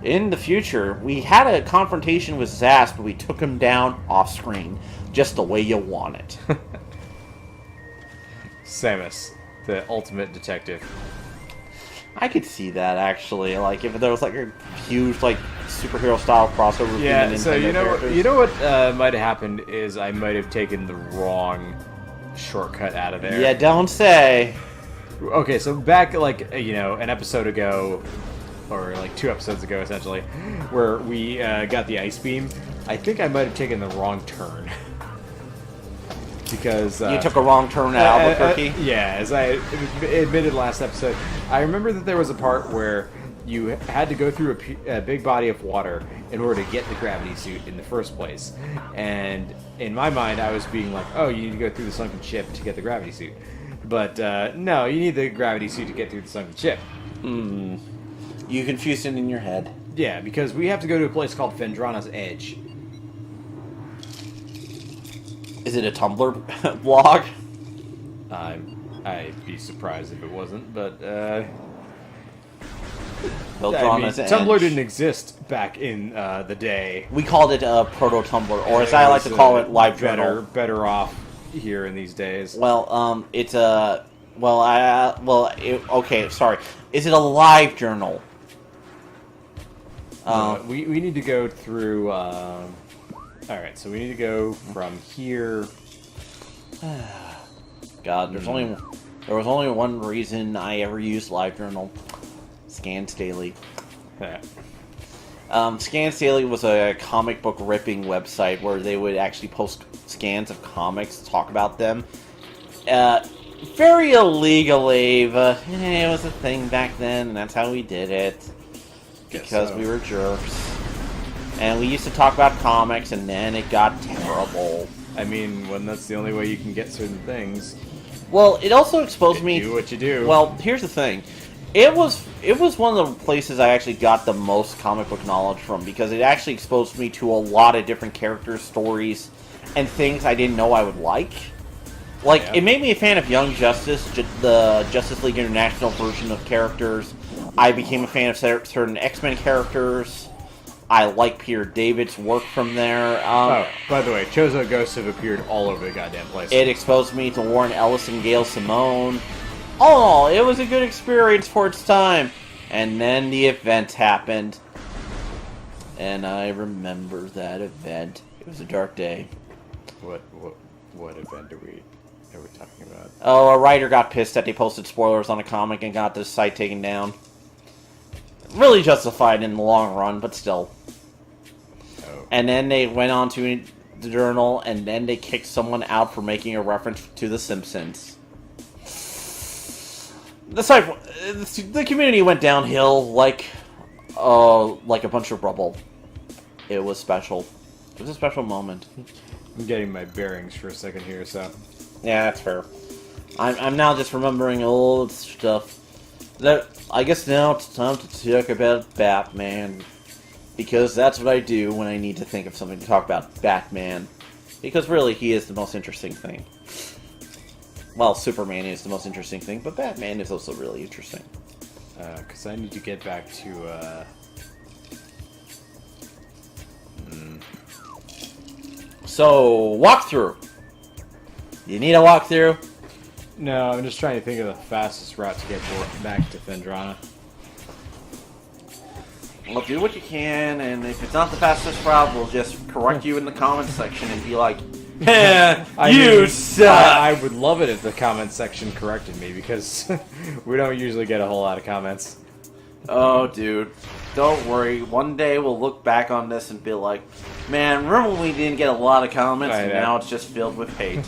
in the future, we had a confrontation with Zast, but we took him down off screen, just the way you want it. Samus, the ultimate detective. I could see that, actually. Like, if there was, like, a huge, like, superhero-style crossover. Yeah, so you know what might have happened is I might have taken the wrong shortcut out of there. Yeah, don't say. Okay, so back, like, an episode ago, or, like, 2 episodes ago, essentially, where we got the ice beam, I think I might have taken the wrong turn. Because you took a wrong turn at Albuquerque? Yeah, as I admitted last episode, I remember that there was a part where you had to go through a big body of water in order to get the gravity suit in the first place. And in my mind, I was being like, oh, you need to go through the sunken ship to get the gravity suit. But no, you need the gravity suit to get through the sunken ship. You confused it in your head. Yeah, because we have to go to a place called Fendrana's Edge. Is it a Tumblr blog? I'd be surprised if it wasn't, but Tumblr didn't exist back in the day. We called it proto-Tumblr, or as I like to call it, live journal. Better off here in these days. Well, it's a okay. Sorry, is it a live journal? We need to go through. Alright, so we need to go from here. God, there was only one reason I ever used LiveJournal. Scans Daily. Scans Daily was a comic book ripping website where they would actually post scans of comics, talk about them. Very illegally, but it was a thing back then, and that's how we did it. Because we were jerks. And we used to talk about comics, and then it got terrible. I mean, when that's the only way you can get certain things. Well, it also exposed me... Do what you do. Well, here's the thing. It was one of the places I actually got the most comic book knowledge from, because it actually exposed me to a lot of different characters, stories, and things I didn't know I would like. Like, It made me a fan of Young Justice, the Justice League International version of characters. I became a fan of certain X-Men characters. I like Peter David's work from there. By the way, Chozo Ghosts have appeared all over the goddamn place. It exposed me to Warren Ellis and Gail Simone. All in all, it was a good experience for its time. And then the event happened. And I remember that event. It was a dark day. What event are we talking about? Oh, a writer got pissed that they posted spoilers on a comic and got the site taken down. Really justified in the long run, but still. Oh. And then they went on to the journal, and then they kicked someone out for making a reference to The Simpsons. The community went downhill like a bunch of rubble. It was special. It was a special moment. I'm getting my bearings for a second here, so... Yeah, that's fair. I'm now just remembering old stuff. I guess now it's time to talk about Batman. Because that's what I do when I need to think of something to talk about Batman. Because really, he is the most interesting thing. Well, Superman is the most interesting thing, but Batman is also really interesting. Because I need to get back to, So, walkthrough. You need a walkthrough? No, I'm just trying to think of the fastest route to get back to Fendrana. Well, do what you can, and if it's not the fastest route, we'll just correct you in the comments section and be like, you suck! I would love it if the comments section corrected me, because we don't usually get a whole lot of comments. Oh, dude. Don't worry. One day we'll look back on this and be like, man, remember when we didn't get a lot of comments, and now it's just filled with hate.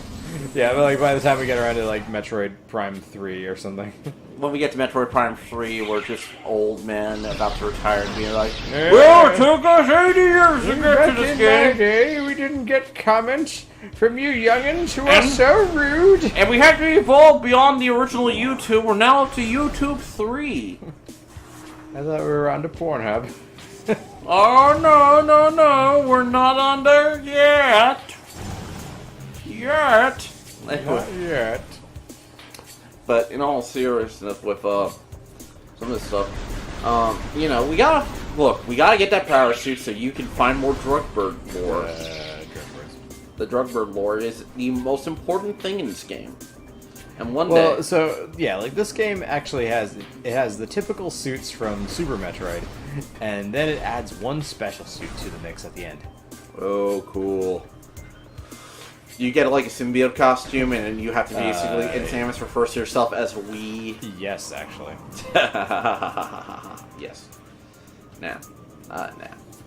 Yeah, but like by the time we get around to like Metroid Prime 3 or something. When we get to Metroid Prime 3, we're just old men about to retire and be like, well, it took us 80 years to get to this game. Day, we didn't get comments from you youngins who are so rude. And we had to evolve beyond the original YouTube. We're now up to YouTube 3. I thought we were on to Pornhub. Oh, no, we're not on there yet. Not yet. But in all seriousness, with some of this stuff, we Look, we gotta get that power suit so you can find more Drugbird lore. The Drugbird lore is the most important thing in this game. And one day... so, yeah, like, this game actually has the typical suits from Super Metroid, and then it adds one special suit to the mix at the end. Oh, cool. You get, like, a symbiote costume, and you have to basically, and Samus refers to herself as we. Yes, actually. Yes. Nah.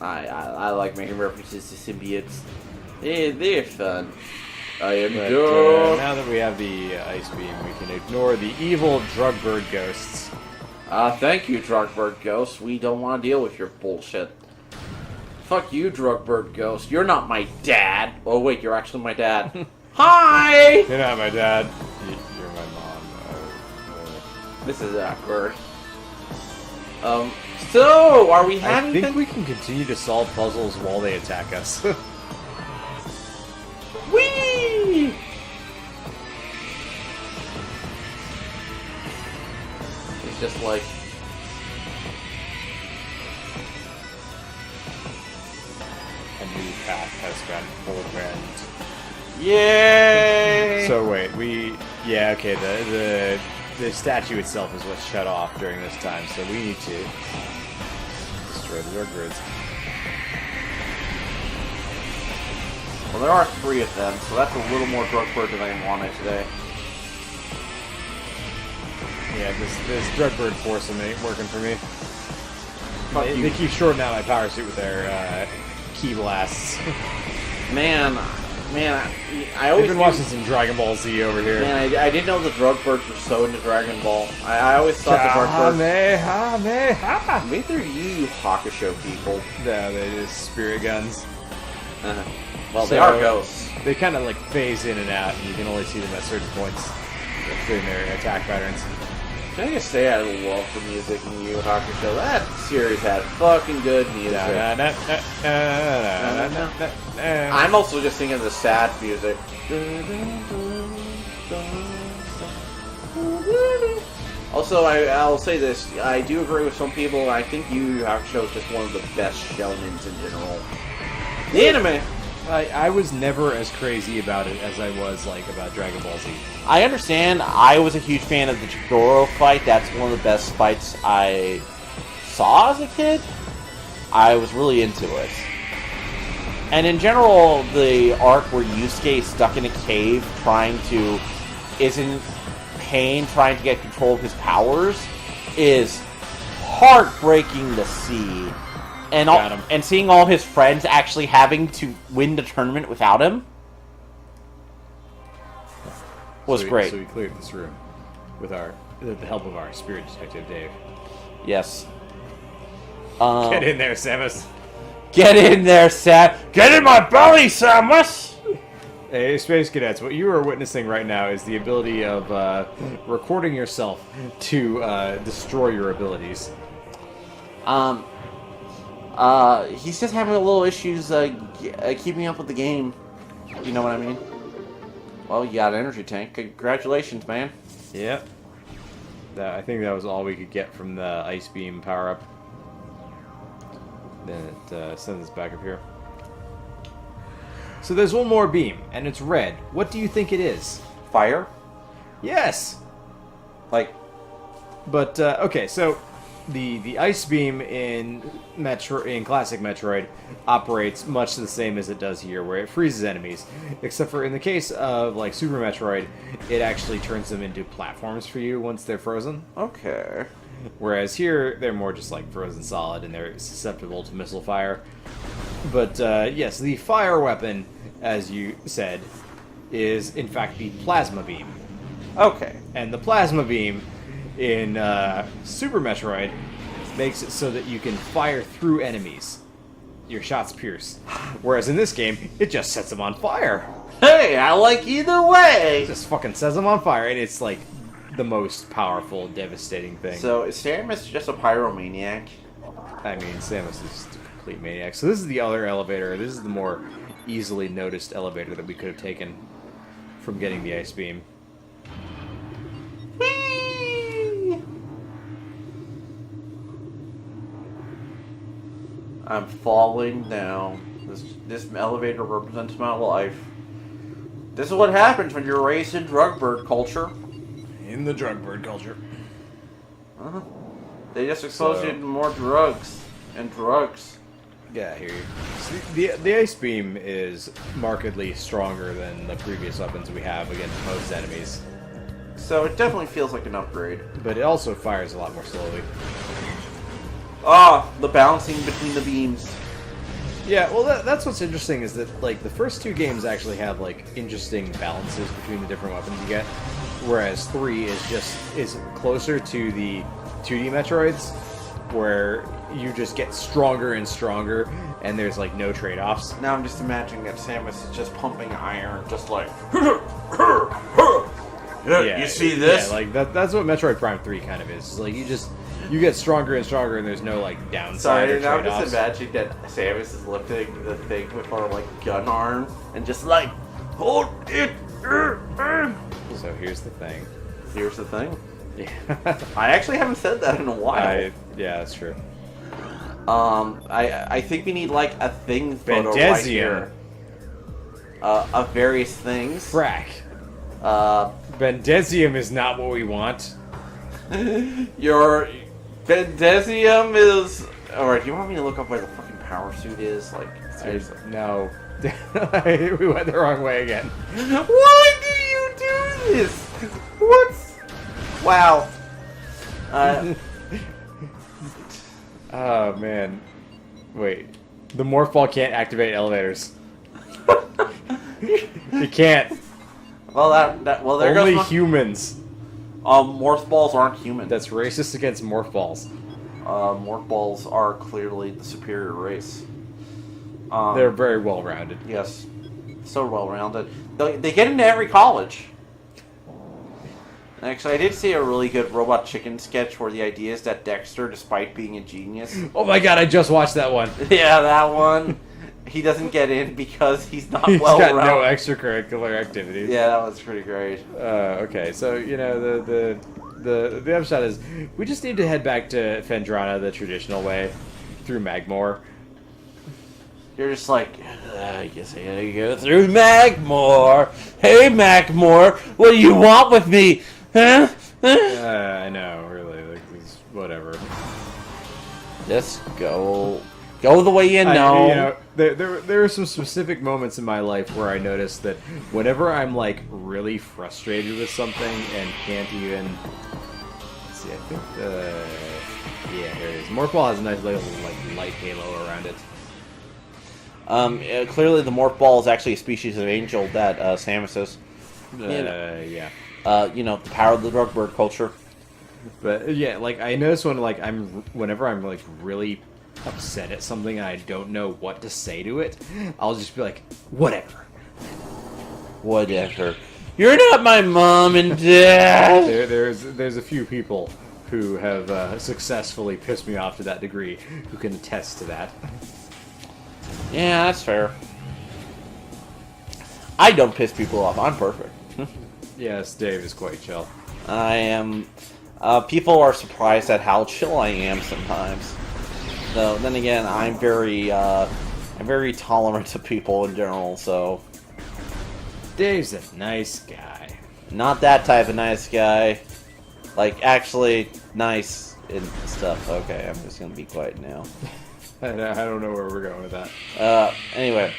I like making references to symbiotes. They're fun. I am done. Now that we have the Ice Beam, we can ignore the evil Drugbird ghosts. Thank you, Drugbird Ghost. We don't want to deal with your bullshit. Fuck you, Drugbird Ghost. You're not my dad. Oh, wait, you're actually my dad. Hi! You're not my dad. You're my mom. This is awkward. So, are we having... I think we can continue to solve puzzles while they attack us. Whee! It's just like... A new path has been opened. Yay! So wait, yeah, okay, the statue itself is what's shut off during this time, so we need to destroy the Drugbirds. Well, there are 3 of them, so that's a little more Drugbird than I wanted today. Yeah, this Drugbird foursome ain't working for me. They keep shorting out my power suit with their key blasts. Man, I always... I've been watching some Dragon Ball Z over here. Man, I didn't know the Drugbirds were so into Dragon Ball. I always thought the Drugbirds... Maybe they're Yu Hakusho people. No, they're just spirit guns. Well, they are ghosts. They kind of like phase in and out, and you can only see them at certain points during their attack patterns. Can I just say I love the music in Yu Hakusho? That series had fucking good music. I'm also just thinking of the sad music. Also, I'll say this. I do agree with some people. I think Yu Hakusho is just one of the best shonens in general. The anime. I was never as crazy about it as I was like about Dragon Ball Z. I understand. I was a huge fan of the Chidoro fight. That's one of the best fights I saw as a kid. I was really into it. And in general, the arc where Yusuke is stuck in a cave is in pain, trying to get control of his powers, is heartbreaking to see. And seeing all his friends actually having to win the tournament without him was great. So we cleared this room with the help of our spirit detective, Dave. Yes. Get in there, Samus. Get in there, Sam. Get in my belly, Samus! Hey, Space Cadets, what you are witnessing right now is the ability of recording yourself to destroy your abilities. He's just having a little issues keeping up with the game. You know what I mean? Well, you got an energy tank. Congratulations, man. Yep. I think that was all we could get from the Ice Beam power-up. Then it sends us back up here. So there's one more beam, and it's red. What do you think it is? Fire? Yes! Like... But, okay, so... The Ice Beam in classic Metroid operates much the same as it does here, where it freezes enemies. Except for in the case of like Super Metroid, it actually turns them into platforms for you once they're frozen. Okay. Whereas here, they're more just like frozen solid and they're susceptible to missile fire. But yes, the fire weapon, as you said, is in fact the Plasma Beam. Okay. And the Plasma Beam in Super Metroid makes it so that you can fire through enemies. Your shots pierce. Whereas in this game, it just sets them on fire. Hey, I like either way! It just fucking sets them on fire, and it's like the most powerful, devastating thing. So, is Samus just a pyromaniac? I mean, Samus is just a complete maniac. So this is the other elevator. This is the more easily noticed elevator that we could have taken from getting the Ice Beam. I'm falling down. This elevator represents my life. This is what happens when you're raised in drug bird culture. In the drug bird culture. They just expose you to more drugs and drugs. Yeah, I hear you. See, the ice beam is markedly stronger than the previous weapons we have against most enemies. So it definitely feels like an upgrade. But it also fires a lot more slowly. The bouncing between the beams. Yeah, well, that's what's interesting is that like the first two games actually have like interesting balances between the different weapons you get, whereas 3 is closer to the 2D Metroids, where you just get stronger and stronger, and there's like no trade-offs. Now I'm just imagining that Samus is just pumping iron, just like. Yeah, you see this? Yeah, like that's what Metroid Prime 3 kind of is. It's like you get stronger and stronger, and there's no like downside. Sorry, or now I'm trade-offs. just imagining that Samus is lifting the thing with her like gun arm and just like hold it. So here's the thing. Here's the thing. Yeah. I actually haven't said that in a while. Yeah, that's true. I think we need like a thing photo right here. Of various things. Frack. Bendezium is not what we want. Your Bendezium is. Alright, do you want me to look up where the fucking power suit is? Like, seriously. No. We went the wrong way again. Why do you do this? What's. Wow. Oh, man. Wait. The morph ball can't activate elevators. It can't. Well, there Only goes humans. Morph balls aren't human. That's racist against morph balls. Morph balls are clearly the superior race. They're very well rounded. Yes, so well rounded. They get into every college. Actually, I did see a really good Robot Chicken sketch where the idea is that Dexter, despite being a genius, Oh my god! I just watched that one. yeah, that one, he doesn't get in because he's not He's well got no rounded. extracurricular activities. Yeah, that was pretty great. Okay, so you know the upshot is we just need to head back to Fendrana the traditional way through Magmore. You're just like, I guess I gotta go through Magmore. Hey, Magmore, what do you want with me? Huh? I know, really, like it's whatever. Just go the way you know. You know, there are some specific moments in my life where I notice that whenever I'm like really frustrated with something and can't even. Let's see, I think yeah, here it is. Morphball has a nice little like light halo around it. Clearly the morph ball is actually a species of angel that Samus is. Yeah. You know, the power of the drug bird culture. But yeah, like I notice whenever I'm like really upset at something and I don't know what to say to it, I'll just be like, whatever. Whatever. You're not my mom and dad. There's a few people who have successfully pissed me off to that degree who can attest to that. Yeah, that's fair. I don't piss people off. I'm perfect. Yes, Dave is quite chill. I am. People are surprised at how chill I am sometimes. Though, then again, I'm very tolerant to people in general. So, Dave's a nice guy. not that type of nice guy. Like, actually nice and stuff. Okay, I'm just gonna be quiet now. I don't know where we're going with that. Anyway,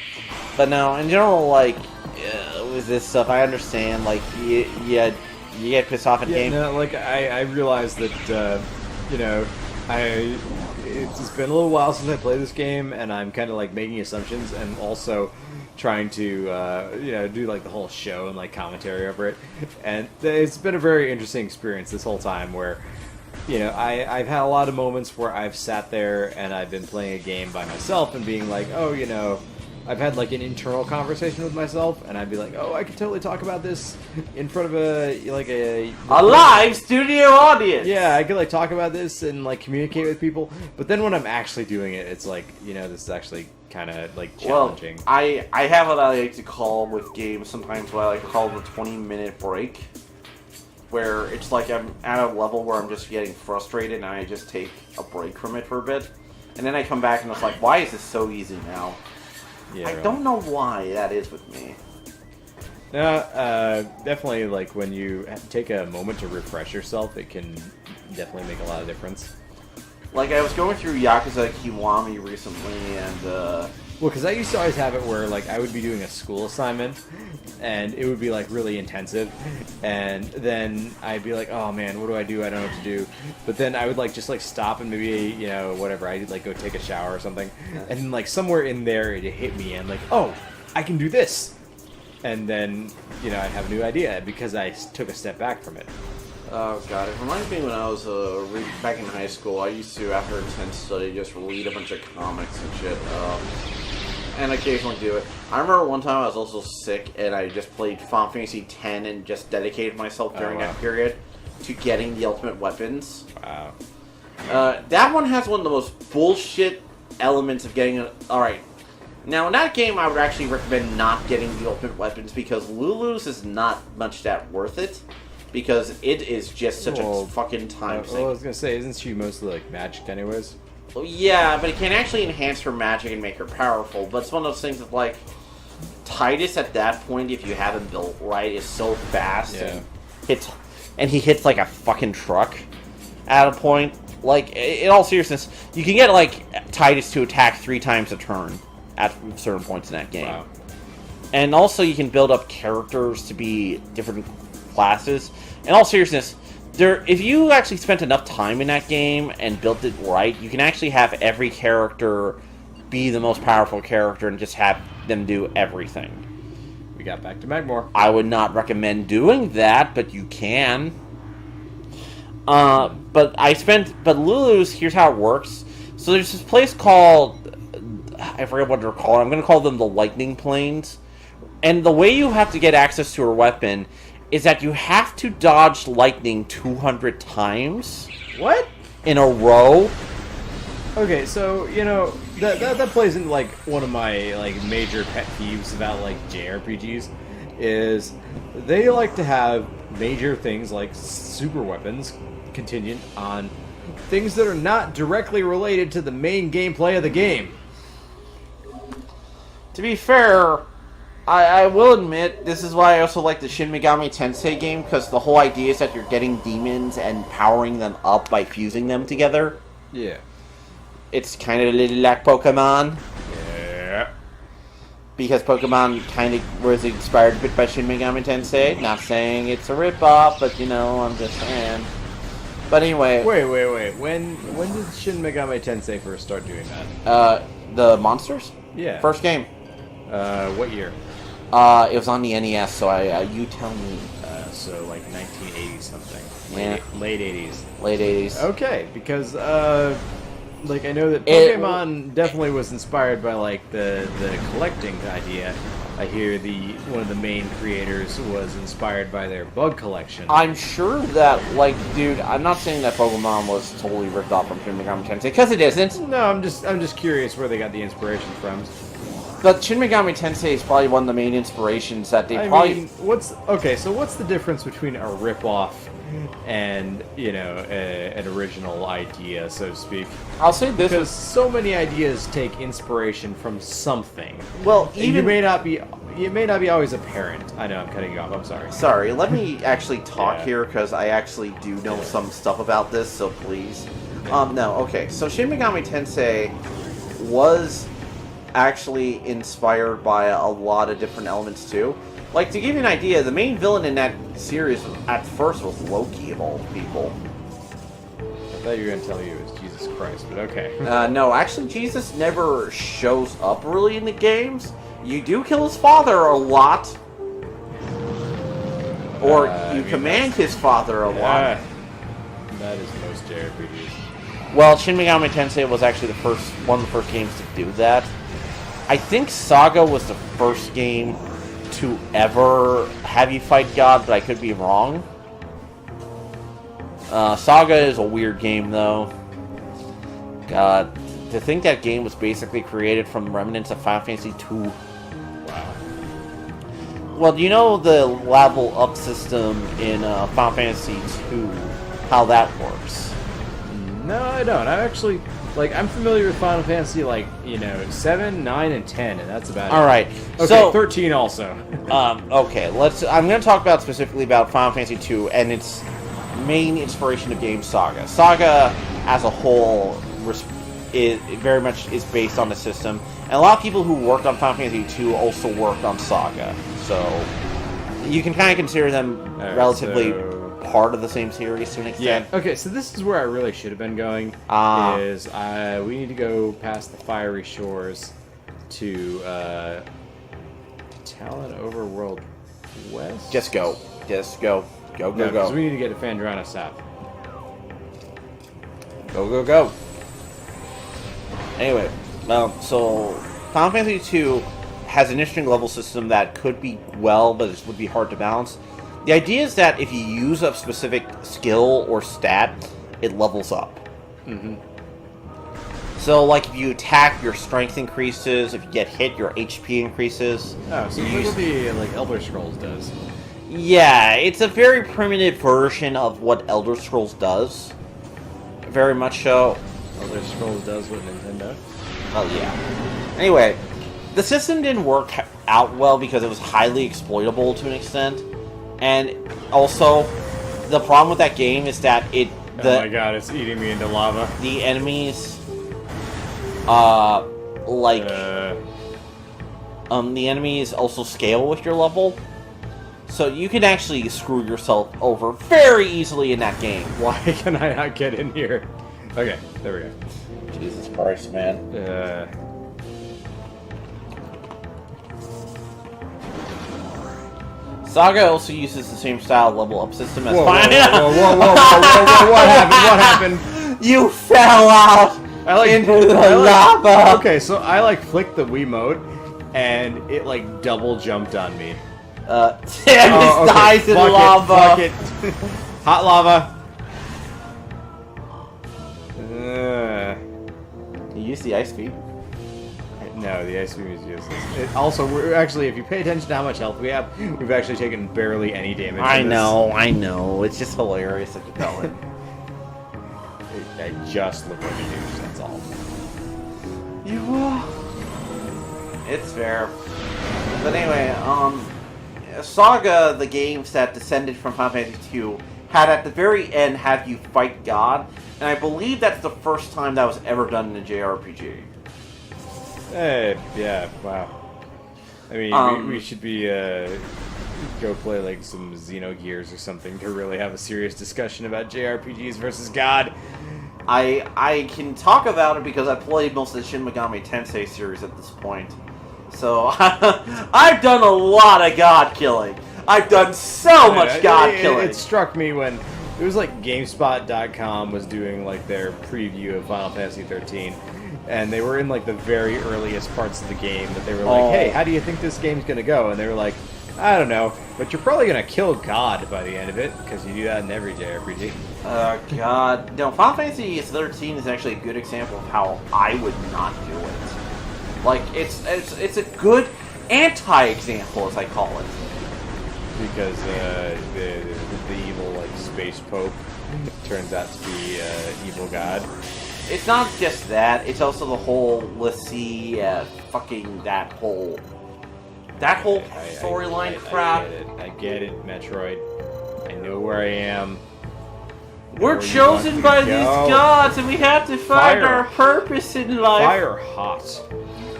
but no, in general, like, with this stuff, I understand, like, you get pissed off at Yeah, game. no, like, I realized that, you know, it's been a little while since I played this game, and I'm kind of, like, making assumptions, and also trying to, you know, do, like, the whole show and, like, commentary over it. And it's been a very interesting experience this whole time, where, you know, I've had a lot of moments where I've sat there and I've been playing a game by myself and being like, oh, you know, I've had like an internal conversation with myself, and I'd be like, oh, I could totally talk about this in front of a live studio audience. Yeah, I could like talk about this and like communicate with people. But then when I'm actually doing it, it's like, you know, this is actually kind of like challenging. Well, I have what I like to call with games sometimes what I like to call the 20-minute break, where it's like I'm at a level where I'm just getting frustrated and I just take a break from it for a bit. And then I come back and it's like, why is this so easy now? Yeah, I don't know why that is with me. No, definitely, like, when you take a moment to refresh yourself, it can definitely make a lot of difference. Like, I was going through Yakuza Kiwami recently, and, Well, because I used to always have it where, like, I would be doing a school assignment, and it would be, like, really intensive, and then I'd be like, oh, man, what do I do? I don't know what to do. But then I would, like, just, like, stop and maybe, you know, whatever, I'd, like, go take a shower or something, and then, like, somewhere in there, it hit me, and, like, oh, I can do this! And then, you know, I'd have a new idea, because I took a step back from it. oh god, it reminds me when I was back in high school, I used to, after intense study, just read a bunch of comics and shit, and occasionally do it. I remember one time I was also sick, and I just played Final Fantasy X and just dedicated myself during that period to getting the ultimate weapons. Wow. That one has one of the most bullshit elements of getting alright. Now, in that game, I would actually recommend not getting the ultimate weapons, because Lulu's is not much that worth it. Because it is just such a fucking time sink. Well, I was gonna say, isn't she mostly, like, magic anyways? Well, yeah, but it can actually enhance her magic and make her powerful. But it's one of those things that, like, Titus at that point, if you have him built right, is so fast and he hits like a fucking truck at a point. Like, in all seriousness, you can get, like, Titus to attack 3 times a turn at certain points in that game. Wow. And also you can build up characters to be different classes. In all seriousness, if you actually spent enough time in that game and built it right, you can actually have every character be the most powerful character and just have them do everything. We got back to Magmore. I would not recommend doing that, but you can. But Lulu's, here's how it works. So there's this place called, I forget what they're called. I'm going to call them the Lightning Plains. And the way you have to get access to her weapon is that you have to dodge lightning 200 times. What? In a row. Okay, so, you know, that plays in, like, one of my, like, major pet peeves about, like, JRPGs, is they like to have major things like super weapons contingent on things that are not directly related to the main gameplay of the game. To be fair, I will admit, this is why I also like the Shin Megami Tensei game, because the whole idea is that you're getting demons and powering them up by fusing them together. Yeah. It's kind of a little like Pokemon. Yeah. Because Pokemon kind of was inspired a bit by Shin Megami Tensei. Not saying it's a rip-off, but, you know, I'm just saying. But anyway... Wait. When did Shin Megami Tensei first start doing that? The monsters? Yeah. First game. What year? It was on the NES, so you tell me. So like 1980 something. Yeah. Late 80s. Late 80s. Okay, because like I know that Pokemon definitely was inspired by like the collecting idea. I hear one of the main creators was inspired by their bug collection. I'm sure that, like, dude, I'm not saying that Pokemon was totally ripped off from Shin Megami Tensei, because it isn't. No, I'm just curious where they got the inspiration from. But Shin Megami Tensei is probably one of the main inspirations that they probably... what's the difference between a rip-off and, you know, an original idea, so to speak? I'll say this... Because so many ideas take inspiration from something. Well, even... It may not be always apparent. I know, I'm cutting you off, I'm sorry. Sorry, let me actually talk here, because I actually do know some stuff about this, so please. No, okay, so Shin Megami Tensei was actually inspired by a lot of different elements too. Like, to give you an idea, the main villain in that series at first was Loki, of all people. I thought you were going to tell me it was Jesus Christ, but okay. No, actually Jesus never shows up really in the games. You do kill his father a lot. Or you command his father a lot. That is most JRPGs. Well, Shin Megami Tensei was actually one of the first games to do that. I think Saga was the first game to ever have you fight God, but I could be wrong. Saga is a weird game, though. God, to think that game was basically created from remnants of Final Fantasy II. Wow. Well, you know the level up system in Final Fantasy II, how that works? No, I don't. Like, I'm familiar with Final Fantasy, like, 7, 9, and 10, and that's about it. All right. Okay, So 13 also. okay, I'm going to talk about specifically about Final Fantasy 2 and its main inspiration of game Saga. Saga, as a whole, is very much is based on the system, and a lot of people who worked on Final Fantasy 2 also worked on Saga. So you can kind of consider them relatively part of the same series to an extent. Yeah. Okay, so this is where I really should have been going. We need to go past the fiery shores to Talon Overworld West. Just go. Go. No, because we need to get to Phandrana South. Go. Anyway, so Final Fantasy 2 has an interesting level system that could be but it would be hard to balance. The idea is that if you use a specific skill or stat, it levels up. Mm-hmm. So, like, if you attack, your strength increases. If you get hit, your HP increases. Oh, so it's what the Elder Scrolls does. Yeah, it's a very primitive version of what Elder Scrolls does. Very much so. Elder Scrolls does what Nintendo. Oh, yeah. Anyway, the system didn't work out well because it was highly exploitable to an extent. And also, the problem with that game is that oh my god, it's eating me into lava. The enemies, the enemies also scale with your level. So you can actually screw yourself over very easily in that game. Why can I not get in here? Okay, there we go. Jesus Christ, man. Saga also uses the same style level up system as whoa, what happened? You fell out into the lava! Okay, so I flicked the Wiimote, and it double jumped on me. Samus dies in lava! Fuck it. Hot lava. You use the ice beam? No, the ice beam is useless. Also, we're actually, if you pay attention to how much health we have, we've actually taken barely any damage. I know. It's just hilarious that you tell it. I just look like a douche, that's all. It's fair. But anyway, Saga, the games that descended from Final Fantasy 2, had at the very end have you fight God, and I believe that's the first time that was ever done in a JRPG. Hey, yeah, wow. I mean, we should be, go play, some Xenogears or something to really have a serious discussion about JRPGs versus God. I can talk about it because I played most of the Shin Megami Tensei series at this point. So, I've done a lot of God killing. I've done so much God killing. It struck me when, it was GameSpot.com was doing, their preview of Final Fantasy 13. And they were in, the very earliest parts of the game that they were hey, how do you think this game's going to go? And they were like, I don't know, but you're probably going to kill God by the end of it, because you do that in every JRPG. God. No, Final Fantasy 13 is actually a good example of how I would not do it. It's a good anti-example, as I call it. Because the evil, space pope turns out to be evil God. It's not just that, it's also the whole, let's see, that whole storyline crap. I get it, Metroid. I know where I am. We're chosen by these gods, and we have to find our purpose in life. Fire hot.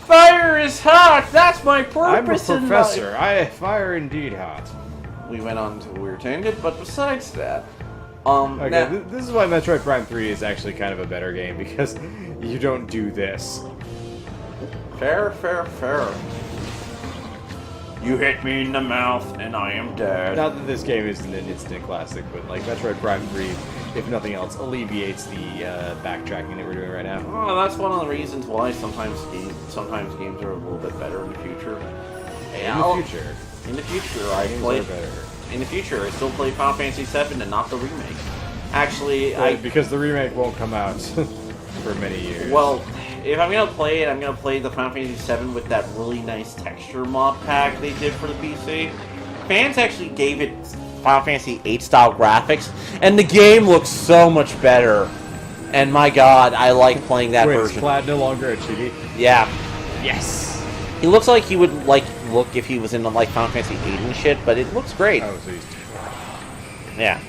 Fire is hot! That's my purpose in life! I'm a professor. Fire indeed hot. We went on to a weird tangent, but besides that... Okay, this is why Metroid Prime 3 is actually kind of a better game, because you don't do this. Fair. You hit me in the mouth, and I am dead. Not that this game isn't an instant classic, but Metroid Prime 3, if nothing else, alleviates the backtracking that we're doing right now. Oh, that's one of the reasons why sometimes games are a little bit better in the future. In the future, I still play Final Fantasy VII and not the remake. Actually, because the remake won't come out for many years. Well, if I'm gonna play it, I'm gonna play the Final Fantasy VII with that really nice texture mod pack they did for the PC. Fans actually gave it Final Fantasy VIII style graphics, and the game looks so much better And my god, I like playing that Wait, version. is Cloud no longer a chibi? Yeah. Yes! He looks like he would, like, look if he was in, like, Final Fantasy VIII and shit, but it looks great. Oh, so he's... Yeah.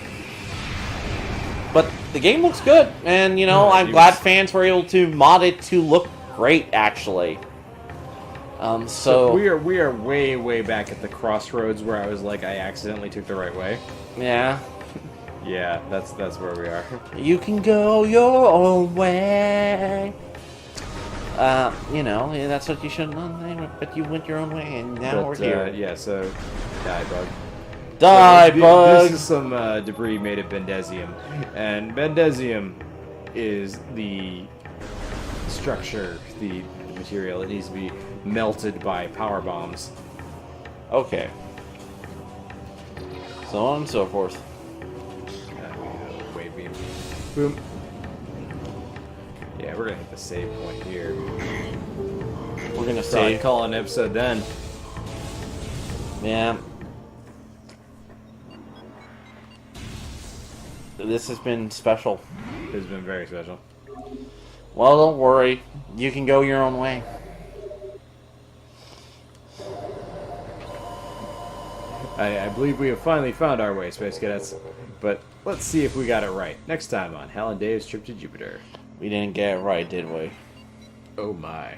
But the game looks good, and, you know, No, I'm he glad was- fans were able to mod it to look great, actually. So we are way back at the crossroads where I was like, I accidentally took the right way. Yeah. Yeah, that's where we are. You can go your own way. You know, yeah, that's what you should have done, but you went your own way, and now we're here. Yeah, so die bug. Die, So, bug! This is some debris made of Bendesium, and Bendesium is the structure, the material that needs to be melted by power bombs. Okay. So on and so forth. Wave beam. Boom. Yeah, we're gonna hit the save point here. We're gonna Probably save. call an episode then. Yeah. This has been special. It's been very special. Well, don't worry. You can go your own way. I believe we have finally found our way, Space Cadets. But let's see if we got it right. Next time on Hal and Dave's Trip to Jupiter. We didn't get it right, did we? Oh my.